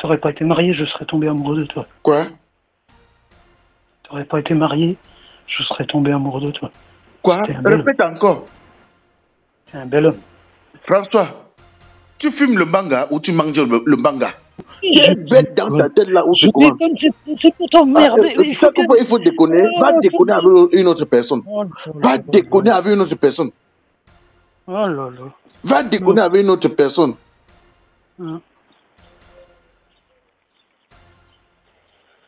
T'aurais pas été marié, je serais tombé amoureux de toi. Quoi? T'aurais pas été marié, je serais tombé amoureux de toi. Quoi? T'es un bel homme. Répète encore. T'es un bel homme. François, tu fumes le manga ou tu manges le manga? Tu es bête dans ta tête là où Je tu commences. déconne, c'est pour t'emmerder. Il faut déconner. Va déconner avec une autre personne. Va déconner avec une autre personne. Oh là là. Va déconner avec une autre personne.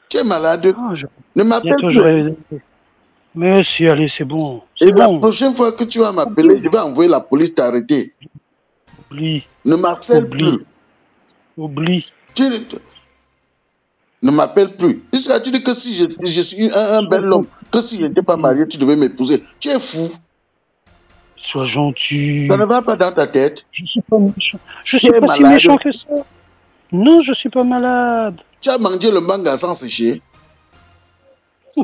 Tu es malade. Ne m'appelle plus. Mais si, allez, c'est bon. Et la prochaine fois que tu vas m'appeler, je vais envoyer la police t'arrêter. Oublie. Ne m'harcèle plus. Oublie. Ne m'appelle plus. Tu dis que si je suis un bel homme, que si je n'étais pas marié, tu devais m'épouser. Tu es fou. Sois gentil. Ça ne va pas dans ta tête. Je suis pas méchant. Je suis pas si méchant que ça. Non, je suis pas malade. Tu as mangé le manga sans sécher. Il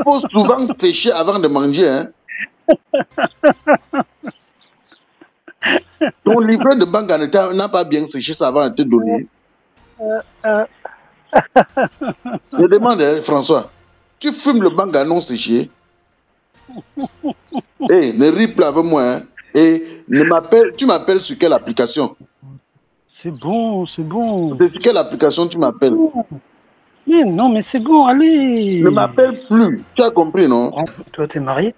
faut souvent sécher avant de manger. Hein? Ton livret de manga n'a pas bien séché ça avant de te donner. Je demande, hein, François, tu fumes le manga non séché? Hey, ne ris plus avec moi. Hein? Et tu m'appelles sur quelle application? C'est bon, c'est bon. C'est sur quelle application tu m'appelles? Mais non, mais c'est bon, allez. Ne m'appelle plus. Tu as compris, non? Toi, t'es marié?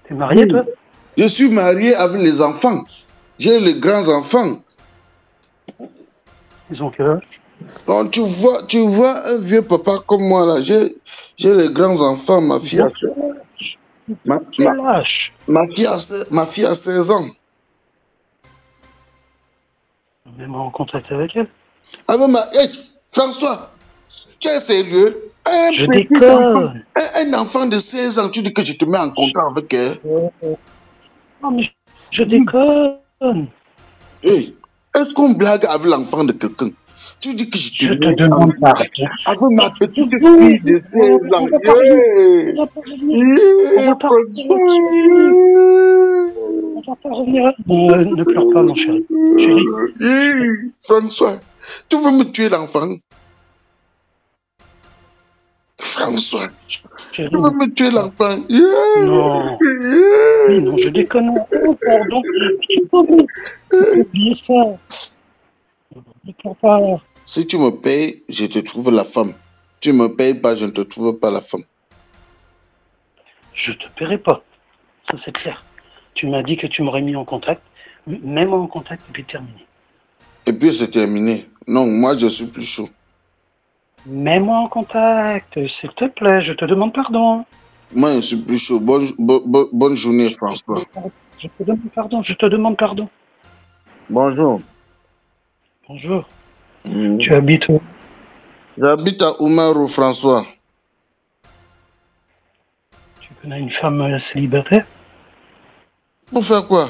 T'es marié, toi? Je suis marié avec les enfants. J'ai les grands-enfants. Ils ont quel âge? Quand tu vois un vieux papa comme moi, là, j'ai les grands-enfants, ma fille. Ma fille a 16 ans. Même en contact avec elle? Hey, François, tu es sérieux? Je déconne. Un enfant de 16 ans, tu dis que je te mets en contact avec elle? Non, mais je déconne. Hey, est-ce qu'on blague avec l'enfant de quelqu'un? Tu dis que je te demande pardon. Avec ma petite fille de 16 ans. On va pas revenir. Ne pleure pas, mon chéri. François, tu veux me tuer l'enfant? François, tu veux me tuer l'enfant? Non. Oui, non, je déconne. Oh, pardon. Tu peux oublier ça. Ne pleure pas. Si tu me payes, je te trouve la femme. Tu me payes pas, je ne te trouve pas la femme. Je te paierai pas. Ça, c'est clair. Tu m'as dit que tu m'aurais mis en contact. Même en contact, et puis terminé. Et puis c'est terminé. Non, moi, je suis plus chaud. Mets-moi en contact, s'il te plaît. Je te demande pardon. Moi, je suis plus chaud. Bonne journée, François. Je te demande pardon. Je te demande pardon. Bonjour. Bonjour. Tu habites où? J'habite à Oumarou, François. Tu connais une femme célibataire? Pour faire quoi?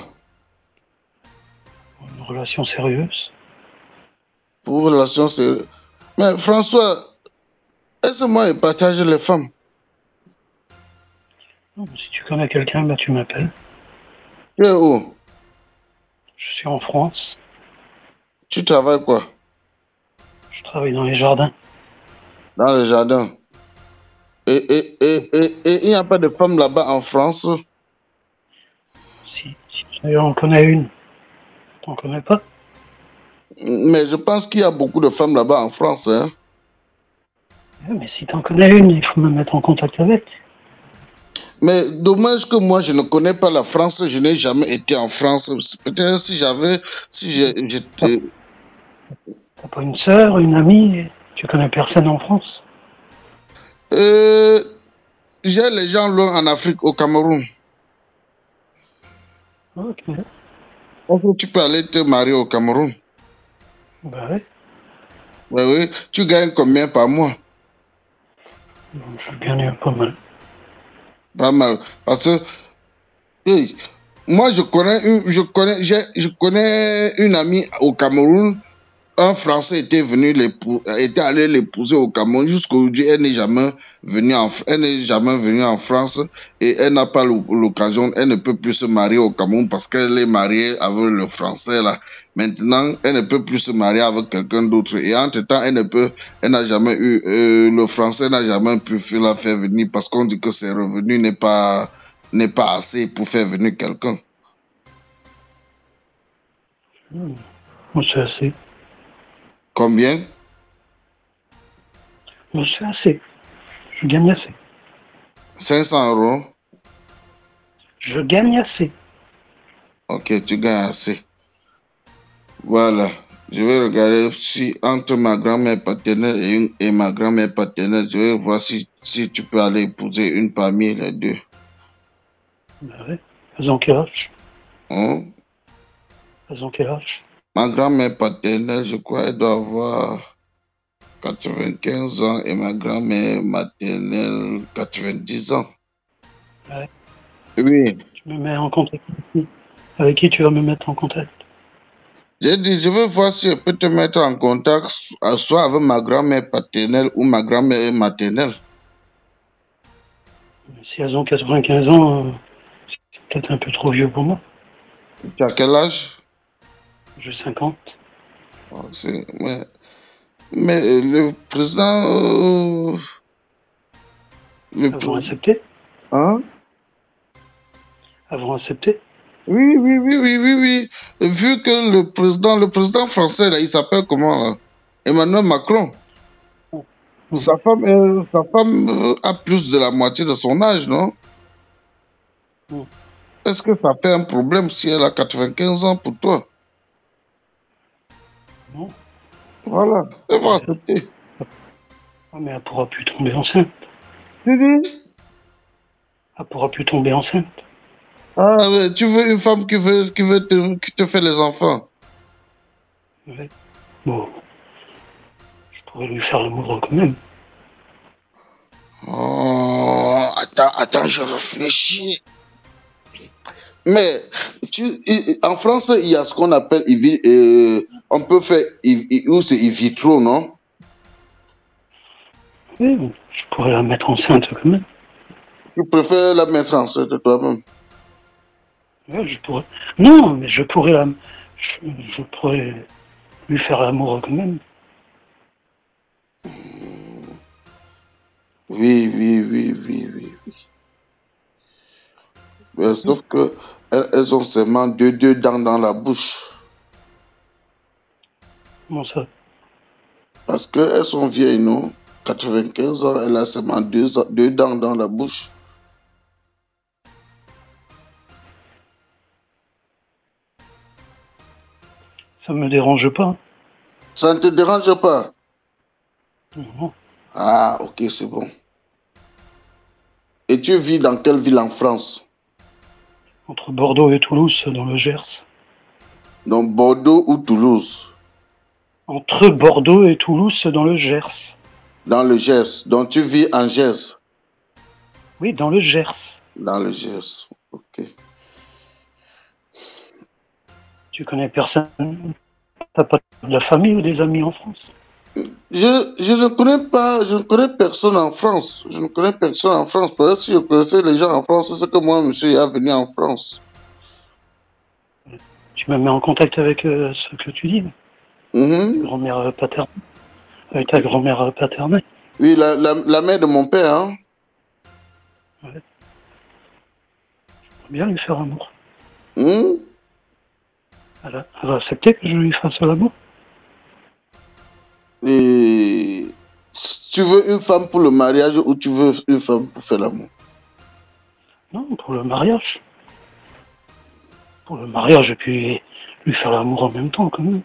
Une relation sérieuse? Pour une relation sérieuse. Mais François, laisse-moi partager les femmes. Non, si tu connais quelqu'un, bah, tu m'appelles. Tu es où? Je suis en France. Tu travailles quoi? Je travaille dans les jardins. Dans les jardins. Et il n'y a pas de femmes là-bas en France? Si on connaît une. T'en connais pas? Mais je pense qu'il y a beaucoup de femmes là-bas en France. Hein? Mais si t'en connais une, il faut me mettre en contact avec. Mais dommage que moi, je ne connais pas la France. Je n'ai jamais été en France. Peut-être si j'avais... j'étais... T'as pas une sœur, une amie? Tu connais personne en France? J'ai les gens loin en Afrique, au Cameroun. Ok. Tu peux aller te marier au Cameroun. Bah oui. Bah oui. Tu gagnes combien par mois? Je gagne pas mal. Pas mal. Parce que hey, moi, je connais une amie au Cameroun. un Français était allé l'épouser au Cameroun. Jusqu'aujourd'hui, elle n'est jamais venue en France et elle n'a pas l'occasion, elle ne peut plus se marier au Cameroun parce qu'elle est mariée avec le Français là. Maintenant, elle ne peut plus se marier avec quelqu'un d'autre. Et entre-temps, elle n'a jamais eu, le Français n'a jamais pu la faire venir parce qu'on dit que ses revenus n'est pas assez pour faire venir quelqu'un. Moi, c'est assez. Combien? Moi, c'est assez. Je gagne assez. 500 €? Je gagne assez. Ok, tu gagnes assez. Voilà. Je vais regarder si entre ma grand-mère paternelle et ma grand-mère paternelle, je vais voir si tu peux aller épouser une parmi les deux. Ben ouais. Elles ont quel âge? Hein? Elles ont quel âge? Ma grand-mère paternelle, je crois, elle doit avoir 95 ans et ma grand-mère maternelle 90 ans. Ouais. Oui. Tu me mets en contact avec qui tu vas me mettre en contact? J'ai dit, je vais voir si je peux te mettre en contact soit avec ma grand-mère paternelle ou ma grand-mère maternelle. Si elles ont 95 ans, c'est peut-être un peu trop vieux pour moi. Tu as quel âge? J'ai 50. Oh, mais le président... Elles vont accepter? Hein? Elles vont accepter? Oui, oui, oui, oui, oui, oui. Vu que le président français, là, il s'appelle comment, là? Emmanuel Macron. Sa femme a plus de la moitié de son âge, non? Est-ce que ça fait un problème si elle a 95 ans pour toi? Non. Voilà, elle va accepter. Ah, mais elle pourra plus tomber enceinte. Tu dis? Elle pourra plus tomber enceinte. Ah, mais tu veux une femme qui te fait les enfants? Ouais. Bon, je pourrais lui faire l'amour quand même. Oh, attends, je réfléchis. Mais en France, il y a ce qu'on appelle on peut faire ou c'est in vitro, non? Oui, je pourrais la mettre enceinte quand même. Tu préfères la mettre enceinte de toi-même? Ouais, je pourrais. Non, mais je pourrais je pourrais lui faire l'amour quand même. Oui, oui, oui, oui, oui, oui. Mais sauf que elles ont seulement deux dents dans la bouche. Comment ça? Parce qu'elles sont vieilles, non? 95 ans, elle a seulement deux dents dans la bouche. Ça me dérange pas. Ça ne te dérange pas? Non. Ah, ok, c'est bon. Et tu vis dans quelle ville en France? Entre Bordeaux et Toulouse, dans le Gers. Dans Bordeaux ou Toulouse? Entre Bordeaux et Toulouse, dans le Gers. Dans le Gers. Donc tu vis en Gers? Oui, dans le Gers. Dans le Gers, ok. Tu connais personne? T'as pas de la famille ou des amis en France? Je ne connais personne en France. Je ne connais personne en France. Peut-être si je connaissais les gens en France, c'est que moi, monsieur, est venu en France. Tu me mets en contact avec ce que tu dis, grand-mère paternelle, avec ta grand-mère paternelle. Oui, la mère de mon père, hein. Ouais. Bien lui faire l'amour. Hum? Elle va accepter que je lui fasse l'amour. Et tu veux une femme pour le mariage ou tu veux une femme pour faire l'amour? Non, pour le mariage. Pour le mariage et puis lui faire l'amour en même temps quand même.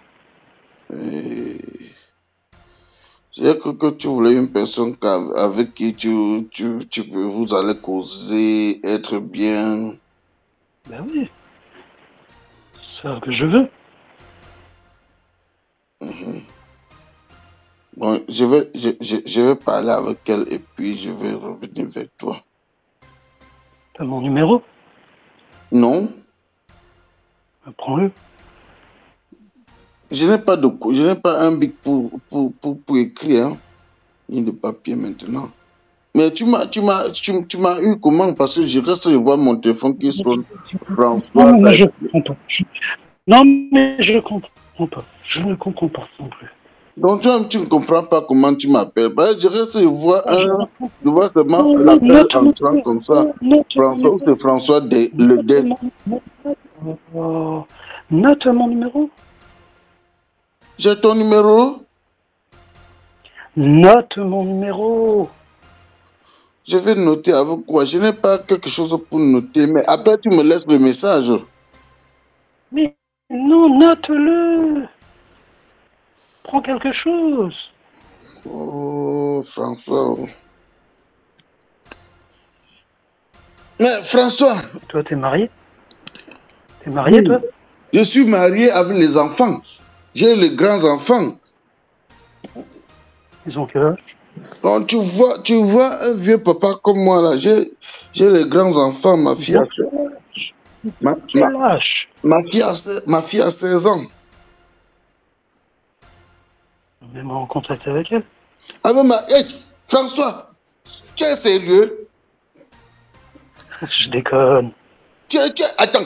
J'ai cru que tu voulais une personne avec qui vous allez causer, être bien. Ben oui, c'est ça que je veux. Bon, je vais parler avec elle et puis je vais revenir vers toi. T'as mon numéro? Non? Ben, prends-le. Je n'ai pas je n'ai pas un bic pour écrire, hein. Ni de papier maintenant. Mais tu m'as eu comment? Parce que je reste de voir mon téléphone qui sonne. Non, François, mais moi, je comprends pas. Non, mais je comprends pas. Je ne comprends pas non plus. donc tu ne comprends pas comment tu m'appelles. Bah, je reste de voir je vois seulement Oh, l'appel note entrant comme ça. mon François, ou c'est François le D. oh, note mon numéro. J'ai ton numéro. Note mon numéro. Je vais noter avec quoi? Je n'ai pas quelque chose pour noter, mais après tu me laisses le message. Mais non, note-le. Prends quelque chose. Oh, François. Mais François. Toi, t'es marié? T'es marié, Oui. toi? Je suis marié avec les enfants. J'ai les grands-enfants. Ils ont quel âge? Donc, tu vois un vieux papa comme moi là. J'ai les grands-enfants, ma fille. Quel âge? Ma fille a 16 ans. Mets-moi en contact avec elle. Ah mais hey, François, tu es sérieux? Je déconne. Attends.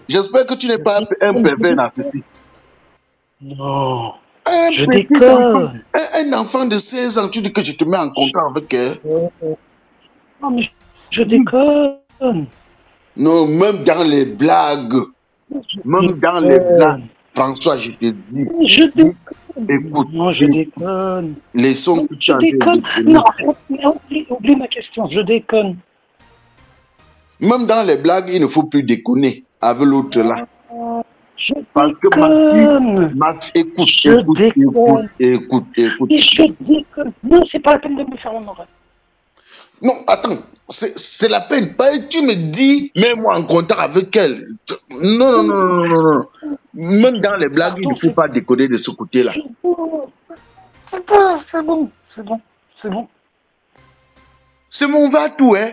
J'espère que tu n'es pas un pervers narcissique. Non. Je déconne. Un enfant de 16 ans, tu dis que je te mets en contact avec elle? Non, mais je déconne. Non, même dans les blagues. François, je te dis. Je déconne. Écoute. Non, je déconne. Les sons que tu Je déconne. Non, oublie ma question. Je déconne. Même dans les blagues, il ne faut plus déconner avec l'autre là. Je Parce que déconne. Écoute. Et je déconne. Non, c'est pas la peine de me faire le moral. Non, attends, c'est la peine. Tu me dis, mets-moi en contact avec elle. Non. Même dans les blagues, il ne faut pas déconner de ce côté-là. C'est bon. C'est mon va-tout, hein.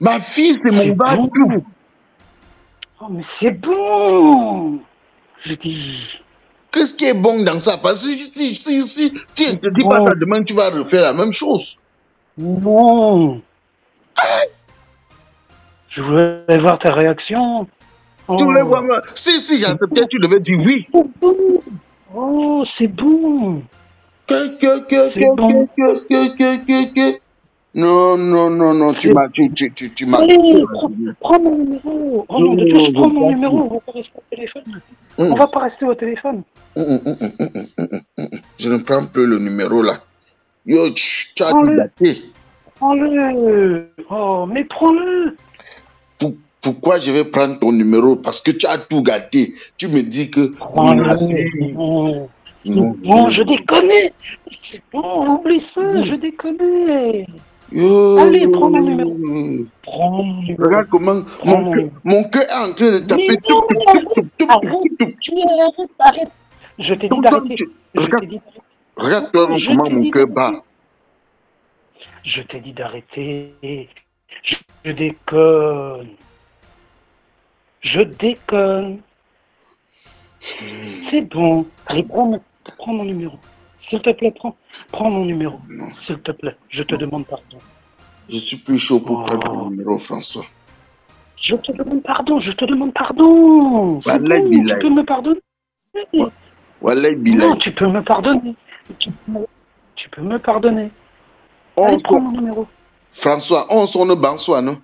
Ma fille, c'est mon va-tout. Oh, mais c'est bon. Je dis. Qu'est-ce qui est bon dans ça? Parce que si elle ne te dit pas ça demain, tu vas refaire la même chose. Non. Je voulais voir ta réaction. Tu voulais voir moi? Si j'acceptais, tu devais dire oui. Oh, c'est bon. C'est bon. Non, tu m'as. Allez, prends mon numéro. Oh non, de tous, prends mon numéro. On va pas rester au téléphone. On va pas rester au téléphone. Je ne prends plus le numéro là. Yo, tu as tout gâté. Prends-le. Oh, mais prends-le. Pourquoi je vais prendre ton numéro? Parce que tu as tout gâté. Tu me dis que... Prends-le. C'est bon, je déconne. C'est bon, oublie ça, je déconne. Allez, prends mon numéro. Prends mon numéro. Regarde comment mon cœur est en train de taper. Arrête. Je t'ai dit d'arrêter. Regarde-toi comment mon cœur bat. Je t'ai dit d'arrêter. Je déconne. Je déconne. C'est bon. Allez, prends mon numéro. S'il te plaît, prends mon numéro. S'il te plaît, je te demande pardon. Je suis plus chaud pour prendre ton numéro, François. Je te demande pardon. C'est bon, tu peux me pardonner. Non, tu peux me pardonner. Tu peux me pardonner. Allez, prends mon numéro. François, on sonne Bansois, non?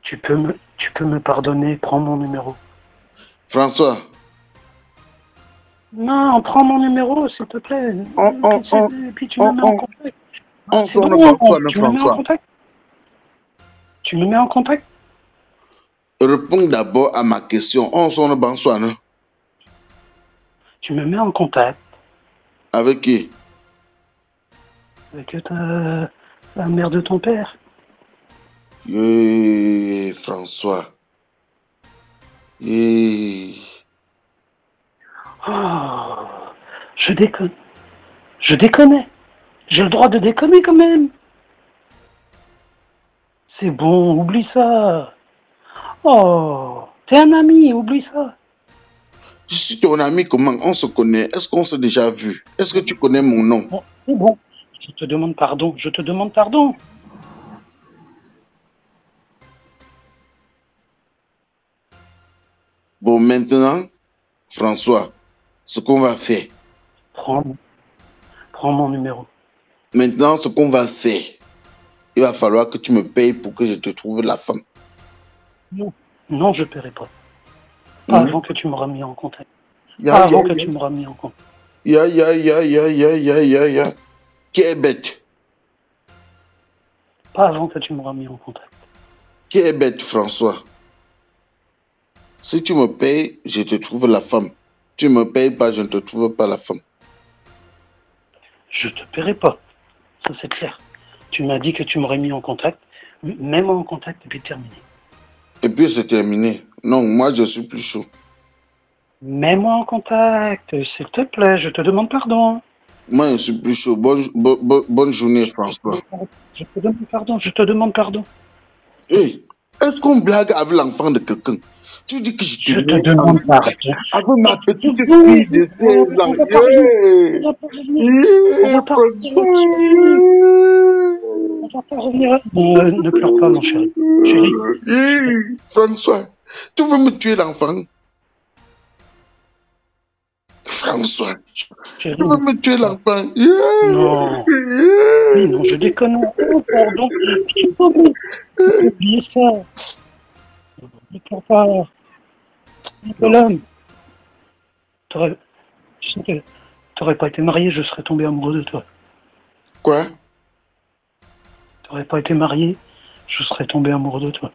Tu peux me pardonner, prends mon numéro. François. Non, prends mon numéro, s'il te plaît. Et puis tu me mets en contact. C'est bon, tu me mets en contact. Tu me mets en contact. Réponds d'abord à ma question. On sonne Bansois, non? Tu me mets en contact. Avec qui? Avec la mère de ton père. François. Oh, je déconne. Je déconnais. J'ai le droit de déconner quand même. C'est bon, oublie ça. Oh, t'es un ami, oublie ça. Je suis ton ami, comment? On se connaît. Est-ce qu'on s'est déjà vu? Est-ce que tu connais mon nom? Bon, c'est bon. Je te demande pardon. Je te demande pardon. Bon, maintenant, François, ce qu'on va faire. Prends mon numéro. Maintenant, ce qu'on va faire, il va falloir que tu me payes pour que je te trouve la femme. Non, je ne paierai pas. Pas avant que tu m'auras mis en contact. Pas avant que tu m'auras mis en contact. Ya. Qui est bête? Pas avant que tu m'auras mis en contact. Qui est bête, François? Si tu me payes, je te trouve la femme. Tu ne me payes pas, je ne te trouve pas la femme. Je te paierai pas. Ça, c'est clair. Tu m'as dit que tu m'aurais mis en contact. Mets-moi en contact et puis terminé. Et puis c'est terminé. Non, moi je suis plus chaud. Mets-moi en contact, s'il te plaît, je te demande pardon. Moi je suis plus chaud. Bonne journée, François. Je te demande pardon, je te demande pardon. Hey, est-ce qu'on blague avec l'enfant de quelqu'un? Tu dis que je te demande pardon. Avec ma petite fille de 16 ans. On va pas revenir. Ne pleure pas, mon chéri. François, tu veux me tuer l'enfant? François, tu veux me tuer l'enfant? Non. Oui, non, je déconne. Oh, pardon. Tu peux oublier ça. Ne pleure pas. L'homme. T'aurais pas été marié, je serais tombé amoureux de toi. Quoi? T'aurais pas été marié, je serais tombé amoureux de toi.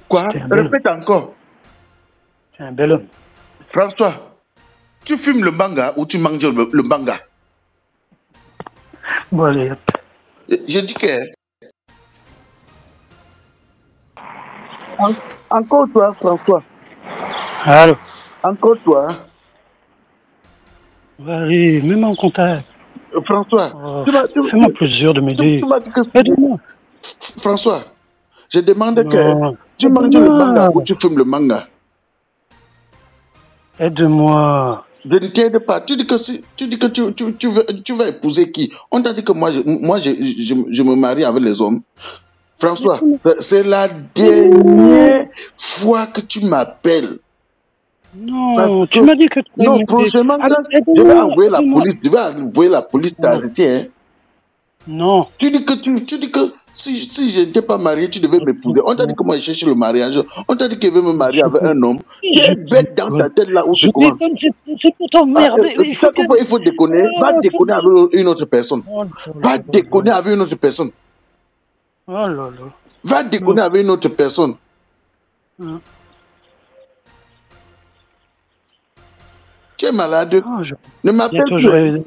Quoi? Répète encore. T'es un bel homme. François, tu fumes le manga ou tu manges le manga? Bon, allez, hop. Je dis que... Encore toi, François. Allô? Encore toi. Allez, mets-moi en contact. François, fais-moi plaisir de m'aider. Aide-moi. François, je demande que tu manges le manga ou tu fumes le manga. Aide-moi. Je ne t'aide pas. Tu dis que tu vas épouser qui? On t'a dit que moi, je me marie avec les hommes. François, c'est la dernière fois que tu m'appelles. Non, tu m'as dit que tu... Non, prochainement, je vais envoyer la police. Je vais envoyer la police t'arrêter. Hein. Non. Tu dis que si je n'étais pas marié, tu devais m'épouser. On t'a dit que moi je cherche le mariage. On t'a dit que je vais me marier avec un homme. Tu es bête dans ta tête là où tu commences. C'est pour t'emmerder. Il faut déconner. Va déconner avec une autre personne. Va déconner avec une autre personne. Oh là là. Va déconner avec une autre personne. Tu es malade. Ne m'appelle plus.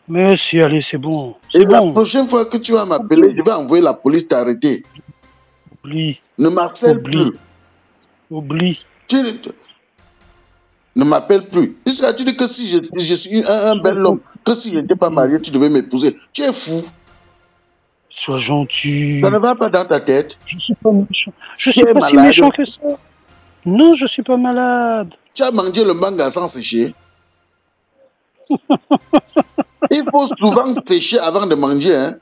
Mais si, allez, c'est bon. Et la prochaine fois que tu vas m'appeler, je vais envoyer la police t'arrêter. Oublie. Ne m'harcèle plus. Oublie. Ne m'appelle plus. Tu dis que si je suis un bel homme, que si je n'étais pas marié, tu devais m'épouser. Tu es fou. Sois gentil. Ça ne va pas dans ta tête. Je suis pas méchant. Je suis pas si méchant que ça. Non, je suis pas malade. Tu as mangé le manga sans sécher. Il faut souvent sécher avant de manger. Hein.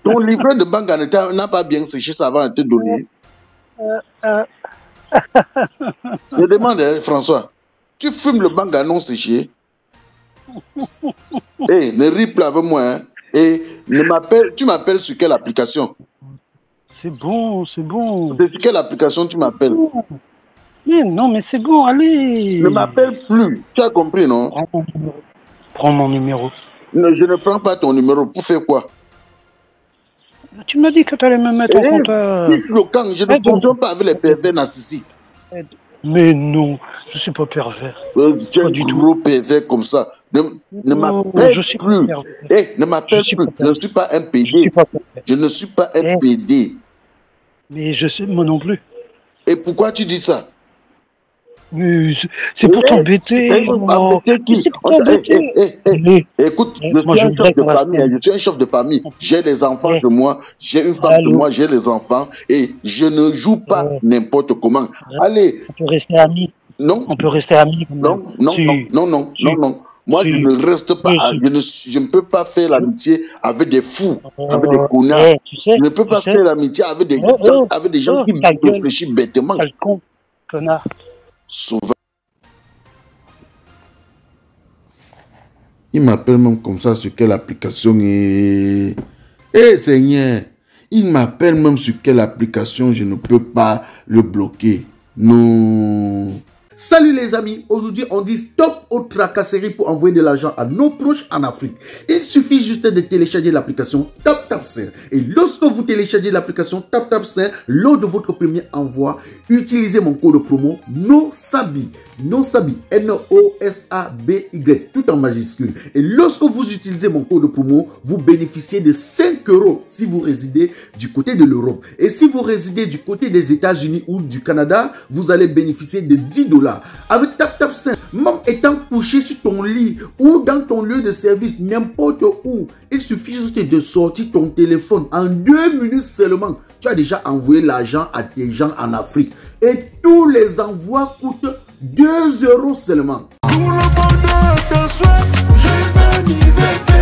Ton livret de manga n'a pas bien séché, ça va te donner. Je demande, hein, François, tu fumes le manga non séché? Hey, ne ris plus avec moi. Hein. Et tu m'appelles sur quelle application? C'est bon, c'est bon. C'est sur quelle application tu m'appelles? Mais non, mais c'est bon, allez. Ne m'appelle plus. Tu as compris, non? Prends mon numéro. Non, je ne prends pas ton numéro. Pour faire quoi? Tu m'as dit que tu allais me mettre en contact. Je ne fonctionne pas avec les pervers narcissiques. Mais non, je ne suis pas pervers. Tu es un gros pervers comme ça. Ne m'appelle plus. Hey, ne m'appelle plus. Je ne suis pas un PD. Je ne suis pas un PD. Mais je sais, moi non plus. Et pourquoi tu dis ça? Mais c'est pour t'embêter, moi. C'est pour t'embêter. Écoute, je suis un chef de famille. J'ai les enfants de moi, j'ai une femme de moi, j'ai les enfants et je ne joue pas n'importe comment. Allez. On peut rester amis. Non. On peut rester amis. Non. Moi, je ne reste pas, je ne peux pas faire l'amitié avec des fous, avec des connards. Je ne peux pas faire l'amitié avec des gens qui réfléchissent bêtement. Quel con, connard. Souvent. Il m'appelle même comme ça sur quelle application est... Eh Seigneur, il m'appelle même sur quelle application je ne peux pas le bloquer. Non. Salut les amis, aujourd'hui on dit stop aux tracasseries pour envoyer de l'argent à nos proches en Afrique. Il suffit juste de télécharger l'application TapTapSend. Et lorsque vous téléchargez l'application TapTapSend, lors de votre premier envoi, utilisez mon code promo NOSABI. NOSABI, N-O-S-A-B-Y, tout en majuscule. Et lorsque vous utilisez mon code promo, vous bénéficiez de 5 € si vous résidez du côté de l'Europe. Et si vous résidez du côté des États-Unis ou du Canada, vous allez bénéficier de 10 $. Avec TapTapSend, même étant couché sur ton lit ou dans ton lieu de service, n'importe où, il suffit juste de sortir ton téléphone. En 2 minutes seulement, tu as déjà envoyé l'argent à tes gens en Afrique. Et tous les envois coûtent 2 € seulement. Pour le bonheur de soi, joyeux anniversaire.